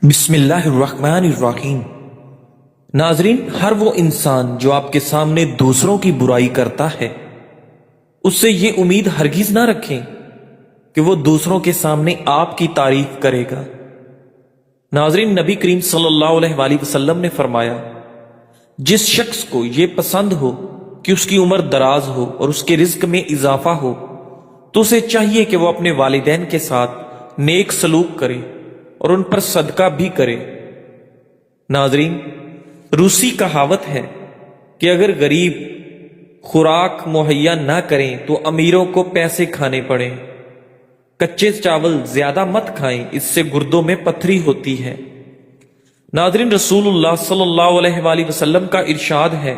بسم اللہ الرحمن الرحیم۔ ناظرین، ہر وہ انسان جو آپ کے سامنے دوسروں کی برائی کرتا ہے اس سے یہ امید ہرگز نہ رکھیں کہ وہ دوسروں کے سامنے آپ کی تعریف کرے گا۔ ناظرین، نبی کریم صلی اللہ علیہ وآلہ وسلم نے فرمایا، جس شخص کو یہ پسند ہو کہ اس کی عمر دراز ہو اور اس کے رزق میں اضافہ ہو تو اسے چاہیے کہ وہ اپنے والدین کے ساتھ نیک سلوک کرے اور ان پر صدقہ بھی کرے۔ ناظرین، روسی کہاوت ہے کہ اگر غریب خوراک مہیا نہ کریں تو امیروں کو پیسے کھانے پڑیں۔ کچے چاول زیادہ مت کھائیں، اس سے گردوں میں پتھری ہوتی ہے۔ ناظرین، رسول اللہ صلی اللہ علیہ وآلہ وسلم کا ارشاد ہے،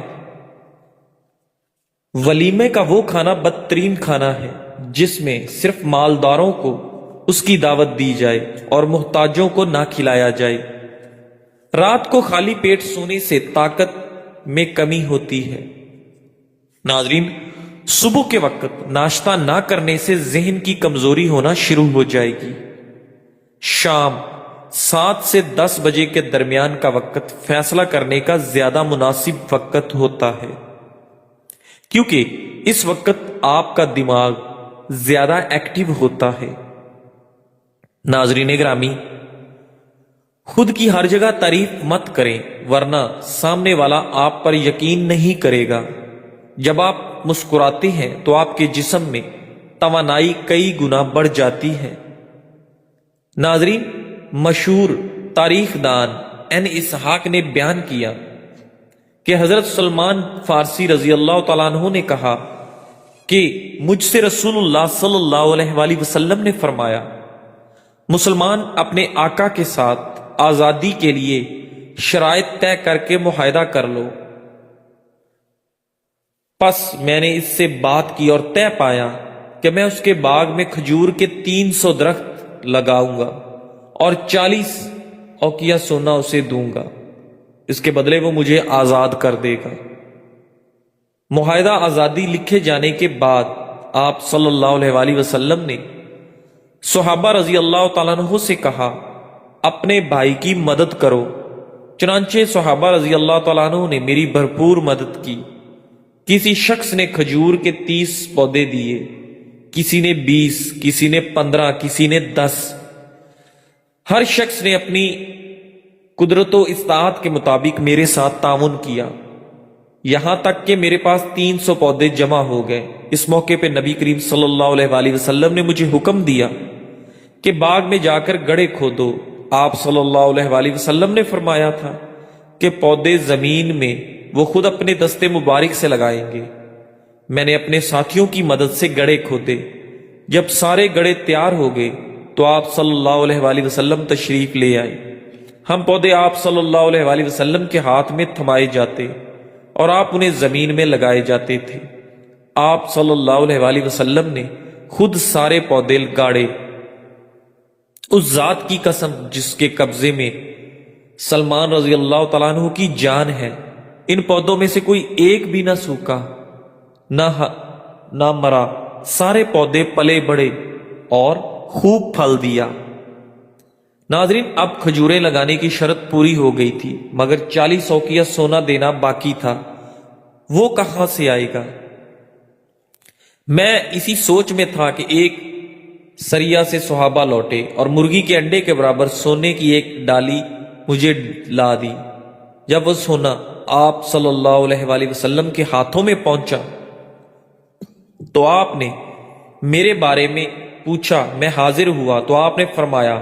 ولیمے کا وہ کھانا بدترین کھانا ہے جس میں صرف مالداروں کو اس کی دعوت دی جائے اور محتاجوں کو نہ کھلایا جائے۔ رات کو خالی پیٹ سونے سے طاقت میں کمی ہوتی ہے۔ ناظرین، صبح کے وقت ناشتہ نہ کرنے سے ذہن کی کمزوری ہونا شروع ہو جائے گی۔ شام 7 سے 10 بجے کے درمیان کا وقت فیصلہ کرنے کا زیادہ مناسب وقت ہوتا ہے، کیونکہ اس وقت آپ کا دماغ زیادہ ایکٹیو ہوتا ہے۔ ناظرین گرامی، خود کی ہر جگہ تعریف مت کریں ورنہ سامنے والا آپ پر یقین نہیں کرے گا۔ جب آپ مسکراتے ہیں تو آپ کے جسم میں توانائی کئی گنا بڑھ جاتی ہے۔ ناظرین، مشہور تاریخ دان این اسحاق نے بیان کیا کہ حضرت سلمان فارسی رضی اللہ تعالیٰ عنہ نے کہا کہ مجھ سے رسول اللہ صلی اللہ علیہ وآلہ وسلم نے فرمایا، مسلمان اپنے آقا کے ساتھ آزادی کے لیے شرائط طے کر کے معاہدہ کر لو۔ پس میں نے اس سے بات کی اور طے پایا کہ میں اس کے باغ میں کھجور کے 300 درخت لگاؤں گا اور 40 اوقیہ سونا اسے دوں گا، اس کے بدلے وہ مجھے آزاد کر دے گا۔ معاہدہ آزادی لکھے جانے کے بعد آپ صلی اللہ علیہ وآلہ وسلم نے صحابہ رضی اللہ تعالیٰ عنہ سے کہا، اپنے بھائی کی مدد کرو۔ چنانچہ صحابہ رضی اللہ تعالیٰ عنہ نے میری بھرپور مدد کی۔ کسی شخص نے کھجور کے 30 پودے دیے، کسی نے 20، کسی نے 15، کسی نے 10۔ ہر شخص نے اپنی قدرت و استطاعت کے مطابق میرے ساتھ تعاون کیا، یہاں تک کہ میرے پاس 300 پودے جمع ہو گئے۔ اس موقع پہ نبی کریم صلی اللہ علیہ وآلہ وسلم نے مجھے حکم دیا کہ باغ میں جا کر گڑھے کھودو۔ آپ صلی اللہ علیہ وآلہ وسلم نے فرمایا تھا کہ پودے زمین میں وہ خود اپنے دستے مبارک سے لگائیں گے۔ میں نے اپنے ساتھیوں کی مدد سے گڑھے کھودے۔ جب سارے گڑھے تیار ہو گئے تو آپ صلی اللہ علیہ وآلہ وسلم تشریف لے آئے۔ ہم پودے آپ صلی اللہ علیہ وآلہ وسلم کے ہاتھ میں تھمائے جاتے اور آپ انہیں زمین میں لگائے جاتے تھے۔ آپ صلی اللہ علیہ وآلہ وسلم نے خود سارے پودے گاڑے۔ اس ذات کی قسم جس کے قبضے میں سلمان رضی اللہ تعالیٰ عنہ کی جان ہے، ان پودوں میں سے کوئی ایک بھی نہ سوکھا نہ مرا، سارے پودے پلے بڑھے اور خوب پھل دیا۔ ناظرین، اب کھجوریں لگانے کی شرط پوری ہو گئی تھی، مگر 40 اوقیہ سونا دینا باقی تھا۔ وہ کہاں سے آئے گا؟ میں اسی سوچ میں تھا کہ ایک سریا سے صحابہ لوٹے اور مرغی کے انڈے کے برابر سونے کی ایک ڈالی مجھے لا دی۔ جب وہ سونا آپ صلی اللہ علیہ وآلہ وسلم کے ہاتھوں میں پہنچا تو آپ نے میرے بارے میں پوچھا۔ میں حاضر ہوا تو آپ نے فرمایا،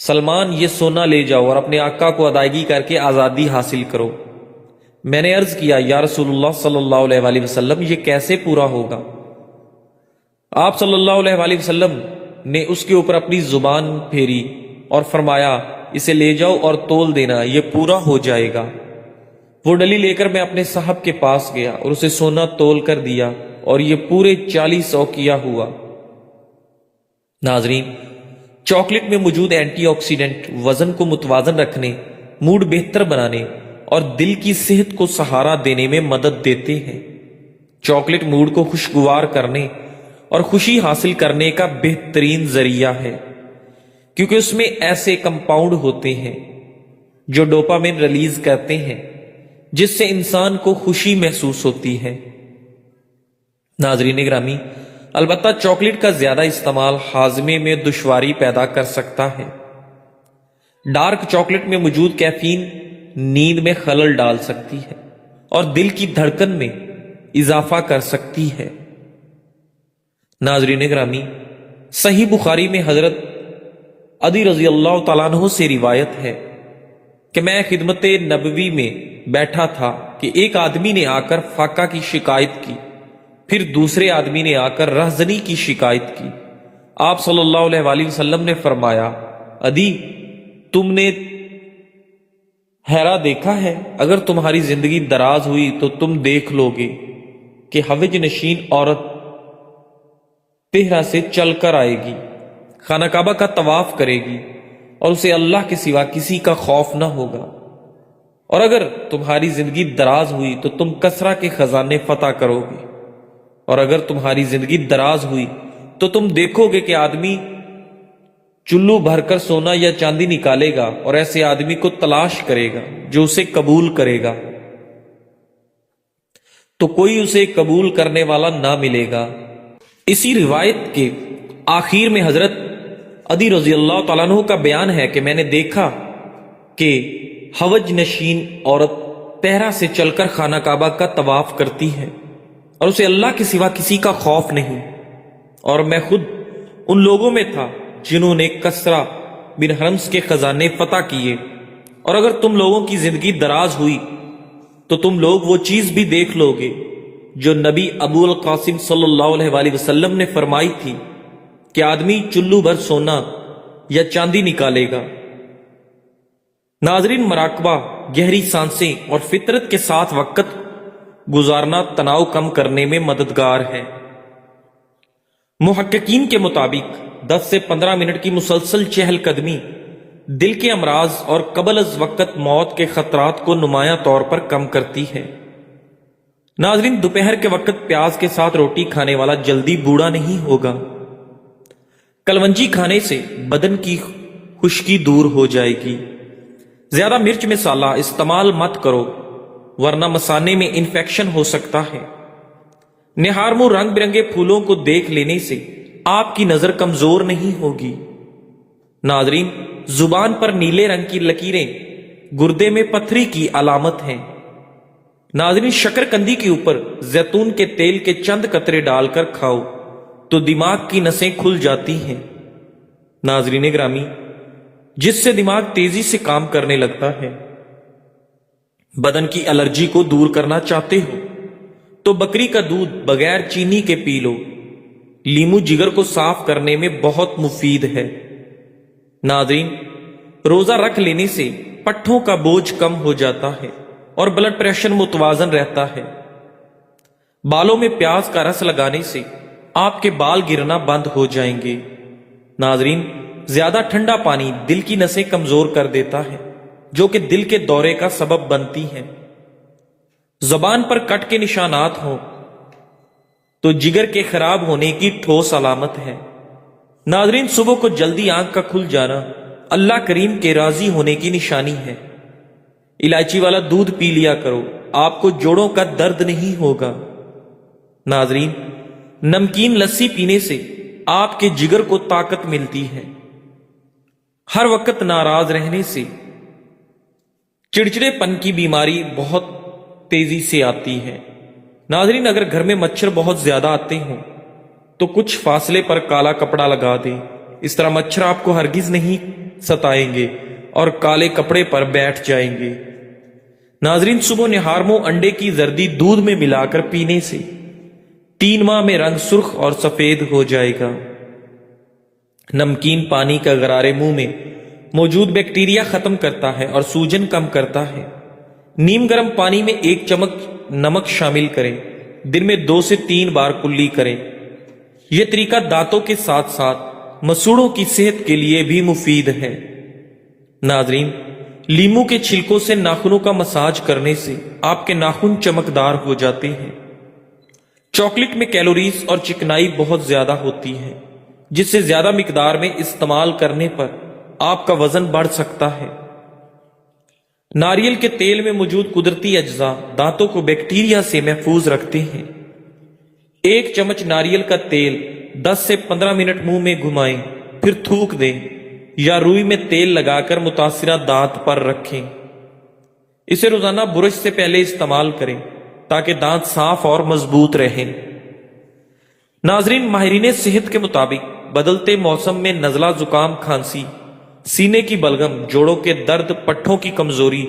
سلمان، یہ سونا لے جاؤ اور اپنے آقا کو ادائیگی کر کے آزادی حاصل کرو۔ میں نے عرض کیا، یا رسول اللہ صلی اللہ علیہ وآلہ وسلم، یہ کیسے پورا ہوگا؟ آپ صلی اللہ علیہ وآلہ وسلم نے اس کے اوپر اپنی زبان پھیری اور فرمایا، اسے لے جاؤ اور تول دینا، یہ پورا ہو جائے گا۔ وہ ڈلی لے کر میں اپنے صاحب کے پاس گیا اور اسے سونا تول کر دیا اور یہ پورے 40 اوقیہ ہوا۔ ناظرین، چاکلیٹ میں موجود اینٹی آکسیڈنٹ وزن کو متوازن رکھنے، موڈ بہتر بنانے اور دل کی صحت کو سہارا دینے میں مدد دیتے ہیں۔ چاکلیٹ موڈ کو خوشگوار کرنے اور خوشی حاصل کرنے کا بہترین ذریعہ ہے۔ کیونکہ اس میں ایسے کمپاؤنڈ ہوتے ہیں جو ڈوپامین ریلیز کرتے ہیں جس سے انسان کو خوشی محسوس ہوتی ہے۔ ناظرین گرامی، البتہ چاکلیٹ کا زیادہ استعمال ہاضمے میں دشواری پیدا کر سکتا ہے۔ ڈارک چاکلیٹ میں موجود کیفین نیند میں خلل ڈال سکتی ہے اور دل کی دھڑکن میں اضافہ کر سکتی ہے۔ ناظرین گرامی، صحیح بخاری میں حضرت عدی رضی اللہ تعالیٰ عنہ سے روایت ہے کہ میں خدمت نبوی میں بیٹھا تھا کہ ایک آدمی نے آ کر فاقہ کی شکایت کی، پھر دوسرے آدمی نے آ کر رہزنی کی شکایت کی۔ آپ صلی اللہ علیہ وآلہ وسلم نے فرمایا، عدی، تم نے ہیرا دیکھا ہے؟ اگر تمہاری زندگی دراز ہوئی تو تم دیکھ لو گے کہ حوج نشین عورت تہرا سے چل کر آئے گی، خانہ کعبہ کا طواف کرے گی اور اسے اللہ کے سوا کسی کا خوف نہ ہوگا۔ اور اگر تمہاری زندگی دراز ہوئی تو تم کسرا کے خزانے فتح کرو گے، اور اگر تمہاری زندگی دراز ہوئی تو تم دیکھو گے کہ آدمی چلو بھر کر سونا یا چاندی نکالے گا اور ایسے آدمی کو تلاش کرے گا جو اسے قبول کرے گا، تو کوئی اسے قبول کرنے والا نہ ملے گا۔ اسی روایت کے آخر میں حضرت عدی رضی اللہ تعالیٰ عنہ کا بیان ہے کہ میں نے دیکھا کہ حوج نشین عورت تہرا سے چل کر خانہ کعبہ کا طواف کرتی ہے اور اسے اللہ کے سوا کسی کا خوف نہیں، اور میں خود ان لوگوں میں تھا جنہوں نے کسرا بن حرمز کے خزانے فتح کیے۔ اور اگر تم لوگوں کی زندگی دراز ہوئی تو تم لوگ وہ چیز بھی دیکھ لو گے جو نبی ابو القاسم صلی اللہ علیہ وآلہ وسلم نے فرمائی تھی کہ آدمی چلو بھر سونا یا چاندی نکالے گا۔ ناظرین، مراقبہ، گہری سانسیں اور فطرت کے ساتھ وقت گزارنا تناؤ کم کرنے میں مددگار ہے۔ محققین کے مطابق 10 سے 15 منٹ کی مسلسل چہل قدمی دل کے امراض اور قبل از وقت موت کے خطرات کو نمایاں طور پر کم کرتی ہے۔ ناظرین، دوپہر کے وقت پیاز کے ساتھ روٹی کھانے والا جلدی بوڑھا نہیں ہوگا۔ کلونجی کھانے سے بدن کی خشکی دور ہو جائے گی۔ زیادہ مرچ مسالہ استعمال مت کرو ورنہ مثانے میں انفیکشن ہو سکتا ہے۔ نہار منہ رنگ برنگے پھولوں کو دیکھ لینے سے آپ کی نظر کمزور نہیں ہوگی۔ ناظرین، زبان پر نیلے رنگ کی لکیریں گردے میں پتھری کی علامت ہیں۔ ناظرین، شکر قندی کے اوپر زیتون کے تیل کے چند قطرے ڈال کر کھاؤ تو دماغ کی نسیں کھل جاتی ہیں۔ ناظرین گرامی، جس سے دماغ تیزی سے کام کرنے لگتا ہے، بدن کی الرجی کو دور کرنا چاہتے ہو تو بکری کا دودھ بغیر چینی کے پی لو۔ لیمو جگر کو صاف کرنے میں بہت مفید ہے۔ ناظرین، روزہ رکھ لینے سے پٹھوں کا بوجھ کم ہو جاتا ہے اور بلڈ پریشر متوازن رہتا ہے۔ بالوں میں پیاز کا رس لگانے سے آپ کے بال گرنا بند ہو جائیں گے۔ ناظرین، زیادہ ٹھنڈا پانی دل کی نسیں کمزور کر دیتا ہے جو کہ دل کے دورے کا سبب بنتی ہیں۔ زبان پر کٹ کے نشانات ہوں تو جگر کے خراب ہونے کی ٹھوس علامت ہے۔ ناظرین، صبح کو جلدی آنکھ کا کھل جانا اللہ کریم کے راضی ہونے کی نشانی ہے۔ الائچی والا دودھ پی لیا کرو، آپ کو جوڑوں کا درد نہیں ہوگا۔ ناظرین، نمکین لسی پینے سے آپ کے جگر کو طاقت ملتی ہے۔ ہر وقت ناراض رہنے سے چڑچڑے پن کی بیماری بہت تیزی سے آتی ہے۔ ناظرین، اگر گھر میں مچھر بہت زیادہ آتے ہوں تو کچھ فاصلے پر کالا کپڑا لگا دیں۔ اس طرح مچھر آپ کو ہرگز نہیں ستائیں گے اور کالے کپڑے پر بیٹھ جائیں گے۔ ناظرین، صبح نہار منہ انڈے کی زردی دودھ میں ملا کر پینے سے 3 ماہ میں رنگ سرخ اور سفید ہو جائے گا۔ نمکین پانی کا غرارے منہ میں موجود بیکٹیریا ختم کرتا ہے اور سوجن کم کرتا ہے۔ نیم گرم پانی میں 1 چمچ نمک شامل کریں، دن میں 2 سے 3 بار کلی کریں۔ یہ طریقہ دانتوں کے ساتھ ساتھ مسوڑوں کی صحت کے لیے بھی مفید ہے۔ ناظرین، لیمو کے چھلکوں سے ناخنوں کا مساج کرنے سے آپ کے ناخن چمکدار ہو جاتے ہیں۔ چاکلیٹ میں کیلوریز اور چکنائی بہت زیادہ ہوتی ہے، جس سے زیادہ مقدار میں استعمال کرنے پر آپ کا وزن بڑھ سکتا ہے۔ ناریل کے تیل میں موجود قدرتی اجزاء دانتوں کو بیکٹیریا سے محفوظ رکھتے ہیں۔ ایک چمچ ناریل کا تیل 10 سے 15 منٹ منہ میں گھمائیں، پھر تھوک دیں یا روئی میں تیل لگا کر متاثرہ دانت پر رکھیں۔ اسے روزانہ برش سے پہلے استعمال کریں تاکہ دانت صاف اور مضبوط رہیں۔ ناظرین، ماہرین صحت کے مطابق بدلتے موسم میں نزلہ، زکام، کھانسی، سینے کی بلغم، جوڑوں کے درد، پٹھوں کی کمزوری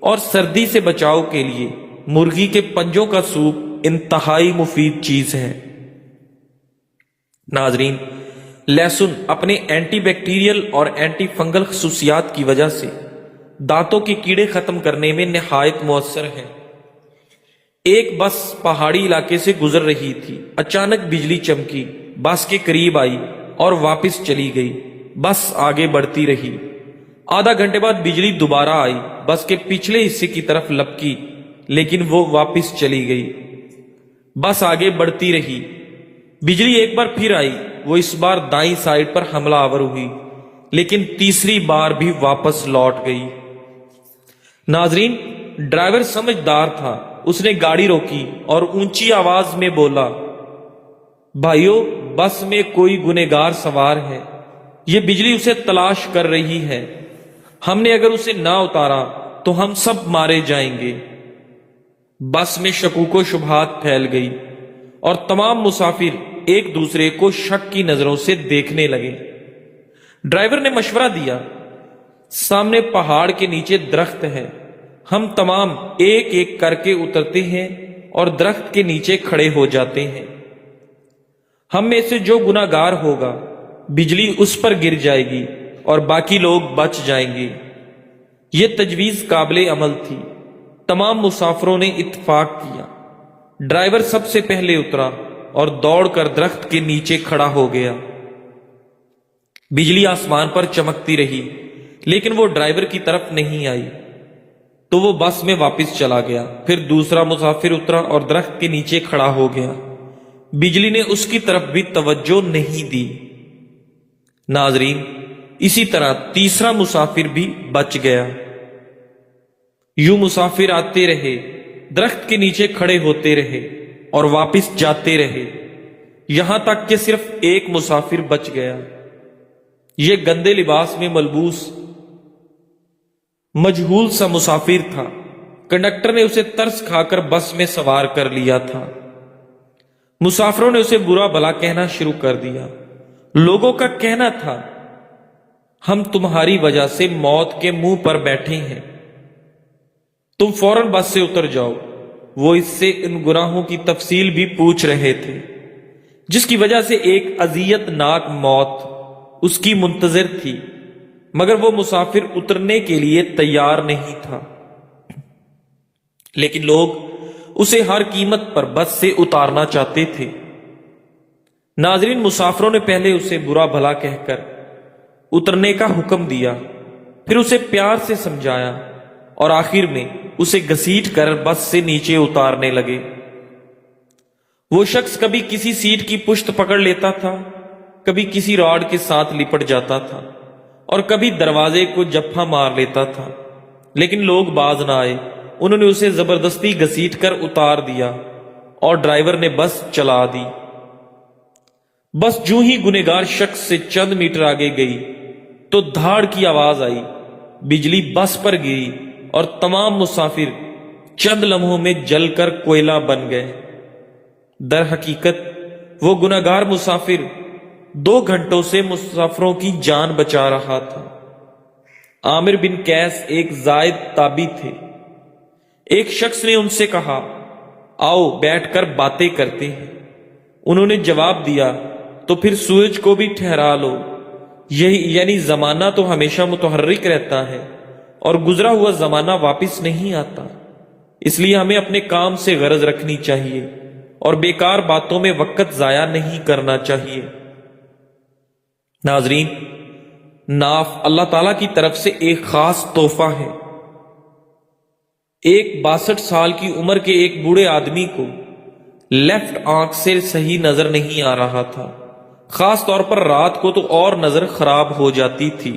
اور سردی سے بچاؤ کے لیے مرغی کے پنجوں کا سوپ انتہائی مفید چیز ہے۔ ناظرین، لہسن اپنے اینٹی بیکٹیریل اور اینٹی فنگل خصوصیات کی وجہ سے دانتوں کے کیڑے ختم کرنے میں نہایت مؤثر ہے۔ ایک بس پہاڑی علاقے سے گزر رہی تھی، اچانک بجلی چمکی، بس کے قریب آئی اور واپس چلی گئی۔ بس آگے بڑھتی رہی۔ آدھا گھنٹے بعد بجلی دوبارہ آئی، بس کے پچھلے حصے کی طرف لپکی، لیکن وہ واپس چلی گئی۔ بس آگے بڑھتی رہی۔ بجلی ایک بار پھر آئی، وہ اس بار دائیں سائیڈ پر حملہ آور ہوئی، لیکن تیسری بار بھی واپس لوٹ گئی۔ ناظرین، ڈرائیور سمجھدار تھا، اس نے گاڑی روکی اور اونچی آواز میں بولا، بھائیو، بس میں کوئی گنہگار سوار ہے، یہ بجلی اسے تلاش کر رہی ہے، ہم نے اگر اسے نہ اتارا تو ہم سب مارے جائیں گے۔ بس میں شکوک و شبہات پھیل گئی اور تمام مسافر ایک دوسرے کو شک کی نظروں سے دیکھنے لگے۔ ڈرائیور نے مشورہ دیا، سامنے پہاڑ کے نیچے درخت ہے، ہم تمام ایک ایک کر کے اترتے ہیں اور درخت کے نیچے کھڑے ہو جاتے ہیں، ہم میں سے جو گناہگار ہوگا بجلی اس پر گر جائے گی اور باقی لوگ بچ جائیں گے۔ یہ تجویز قابل عمل تھی۔ تمام مسافروں نے اتفاق کیا۔ ڈرائیور سب سے پہلے اترا اور دوڑ کر درخت کے نیچے کھڑا ہو گیا۔ بجلی آسمان پر چمکتی رہی، لیکن وہ ڈرائیور کی طرف نہیں آئی، تو وہ بس میں واپس چلا گیا۔ پھر دوسرا مسافر اترا اور درخت کے نیچے کھڑا ہو گیا۔ بجلی نے اس کی طرف بھی توجہ نہیں دی۔ ناظرین، اسی طرح تیسرا مسافر بھی بچ گیا۔ یوں مسافر آتے رہے، درخت کے نیچے کھڑے ہوتے رہے اور واپس جاتے رہے، یہاں تک کہ صرف ایک مسافر بچ گیا۔ یہ گندے لباس میں ملبوس مجہول سا مسافر تھا۔ کنڈکٹر نے اسے ترس کھا کر بس میں سوار کر لیا تھا۔ مسافروں نے اسے برا بھلا کہنا شروع کر دیا۔ لوگوں کا کہنا تھا، ہم تمہاری وجہ سے موت کے منہ پر بیٹھے ہیں، تم فوراً بس سے اتر جاؤ۔ وہ اس سے ان گناہوں کی تفصیل بھی پوچھ رہے تھے، جس کی وجہ سے ایک اذیت ناک موت اس کی منتظر تھی، مگر وہ مسافر اترنے کے لیے تیار نہیں تھا۔ لیکن لوگ اسے ہر قیمت پر بس سے اتارنا چاہتے تھے۔ ناظرین، مسافروں نے پہلے اسے برا بھلا کہہ کر اترنے کا حکم دیا، پھر اسے پیار سے سمجھایا اور آخر میں اسے گھسیٹ کر بس سے نیچے اتارنے لگے۔ وہ شخص کبھی کسی سیٹ کی پشت پکڑ لیتا تھا، کبھی کسی راڈ کے ساتھ لپٹ جاتا تھا اور کبھی دروازے کو جپھا مار لیتا تھا، لیکن لوگ باز نہ آئے۔ انہوں نے اسے زبردستی گھسیٹ کر اتار دیا اور ڈرائیور نے بس چلا دی۔ بس جوں ہی گنہگار شخص سے چند میٹر آگے گئی تو دھاڑ کی آواز آئی، بجلی بس پر گری اور تمام مسافر چند لمحوں میں جل کر کوئلہ بن گئے۔ در حقیقت وہ گنہگار مسافر 2 گھنٹوں سے مسافروں کی جان بچا رہا تھا۔ عامر بن قیس ایک زائد تابعی تھے۔ ایک شخص نے ان سے کہا، آؤ بیٹھ کر باتیں کرتے ہیں۔ انہوں نے جواب دیا، تو پھر سورج کو بھی ٹھہرا لو، یعنی زمانہ تو ہمیشہ متحرک رہتا ہے اور گزرا ہوا زمانہ واپس نہیں آتا، اس لیے ہمیں اپنے کام سے غرض رکھنی چاہیے اور بیکار باتوں میں وقت ضائع نہیں کرنا چاہیے۔ ناظرین، ناف اللہ تعالیٰ کی طرف سے ایک خاص تحفہ ہے۔ ایک 62 سال کی عمر کے ایک بوڑھے آدمی کو لیفٹ آنکھ سے صحیح نظر نہیں آ رہا تھا، خاص طور پر رات کو تو اور نظر خراب ہو جاتی تھی۔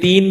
3